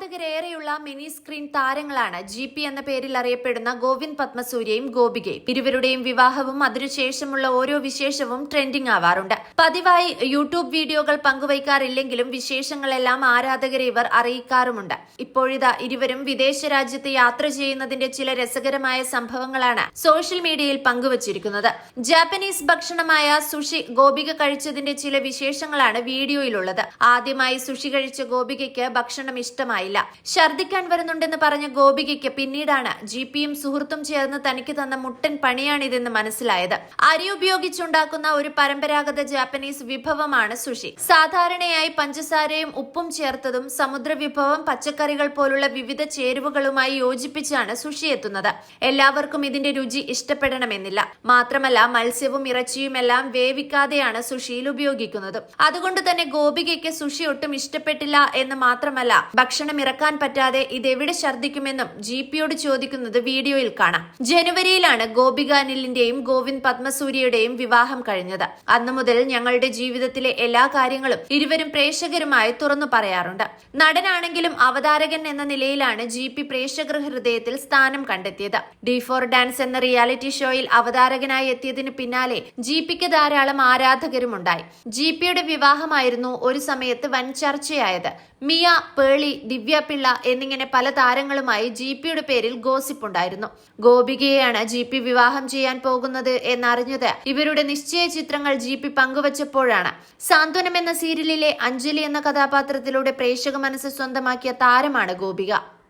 ആരാധകരേറെയുള്ള mini screen താരങ്ങളാണ് GP എന്ന പേരിൽ അറിയപ്പെടുന്ന ഗോവിന്ദ് പത്മസൂര്യയും ഗോപികയും. ഇരുവരുടെയും വിവാഹവും അതിനുശേഷമുള്ള ഓരോ വിശേഷവും ട്രെൻഡിംഗ് ആവാറുണ്ട്. പതിവായി യൂട്യൂബ് വീഡിയോകൾ പങ്കുവയ്ക്കാറില്ലെങ്കിലും വിശേഷങ്ങളെല്ലാം ആരാധകരെ ഇവർ അറിയിക്കാറുമുണ്ട്. ഇപ്പോഴിതാ ഇരുവരും വിദേശ രാജ്യത്ത് യാത്ര ചെയ്യുന്നതിന്റെ ചില രസകരമായ സംഭവങ്ങളാണ് സോഷ്യൽ മീഡിയയിൽ പങ്കുവച്ചിരിക്കുന്നത്. ജാപ്പനീസ് ഭക്ഷണമായ സുഷി ഗോപിക കഴിച്ചതിന്റെ ചില വിശേഷങ്ങളാണ് വീഡിയോയിലുള്ളത്. ആദ്യമായി സുഷി കഴിച്ച ഗോപികയ്ക്ക് ഭക്ഷണം ഇഷ്ടമായില്ല. ഛർദിക്കാൻ വരുന്നുണ്ടെന്ന് പറഞ്ഞ ഗോപികയ്ക്ക് പിന്നീടാണ് GPയും സുഹൃത്തും ചേർന്ന് തനിക്ക് തന്ന മുട്ടൻ പണിയാണിതെന്ന് മനസ്സിലായത്. അരി ഉപയോഗിച്ചുണ്ടാക്കുന്ന ഒരു പരമ്പരാഗത ജാപ്പനീസ് വിഭവമാണ് സുഷി. സാധാരണയായി പഞ്ചസാരയും ഉപ്പും ചേർത്തതും സമുദ്ര വിഭവം പച്ചക്കറികൾ പോലുള്ള വിവിധ ചേരുവകളുമായി യോജിപ്പിച്ചാണ് സുഷി എത്തുന്നത്. എല്ലാവർക്കും ഇതിന്റെ രുചി ഇഷ്ടപ്പെടണമെന്നില്ല. മാത്രമല്ല മത്സ്യവും ഇറച്ചിയും എല്ലാം വേവിക്കാതെയാണ് സുഷിയിൽ ഉപയോഗിക്കുന്നത്. അതുകൊണ്ട് തന്നെ ഗോപികയ്ക്ക് സുഷി ഒട്ടും ഇഷ്ടപ്പെട്ടില്ല എന്ന് മാത്രമല്ല, ഭക്ഷണം ഇറക്കാൻ പറ്റാതെ ഇതെവിടെ ഛർദ്ദിക്കുമെന്നും GPയോട് ചോദിക്കുന്നത് വീഡിയോയിൽ കാണാം. ജനുവരിയിലാണ് ഗോപിക അനിലിന്റെയും ഗോവിന്ദ് പത്മസൂര്യയുടെയും വിവാഹം കഴിഞ്ഞത്. അന്നു മുതൽ ഞങ്ങളുടെ ജീവിതത്തിലെ എല്ലാ കാര്യങ്ങളും ഇരുവരും പ്രേക്ഷകരുമായി തുറന്നു പറയാറുണ്ട്. നടനാണെങ്കിലും അവതാരകൻ എന്ന നിലയിലാണ് GP പ്രേക്ഷകർ ഹൃദയത്തിൽ സ്ഥാനം കണ്ടെത്തിയത്. D4 ഡാൻസ് എന്ന റിയാലിറ്റി ഷോയിൽ അവതാരകനായി എത്തിയതിനു പിന്നാലെ GPക്ക് ധാരാളം ആരാധകരുമുണ്ടായി. GPയുടെ വിവാഹമായിരുന്നു ഒരു സമയത്ത് വൻ ചർച്ചയായത്. മിയ, പേളി, ദിവ്യ പിള്ള എന്നിങ്ങനെ പല താരങ്ങളുമായി GPയുടെ പേരിൽ ഗോസിപ്പുണ്ടായിരുന്നു. ഗോപികയെയാണ് GP വിവാഹം ചെയ്യാൻ പോകുന്നത് എന്നറിഞ്ഞത് ഇവരുടെ നിശ്ചയ ചിത്രങ്ങൾ GP പങ്കുവച്ചപ്പോഴാണ്. സാന്ത്വനം എന്ന സീരിയലിലെ അഞ്ജലി എന്ന കഥാപാത്രത്തിലൂടെ പ്രേക്ഷക മനസ്സ് സ്വന്തമാക്കിയ താരമാണ് ഗോപിക.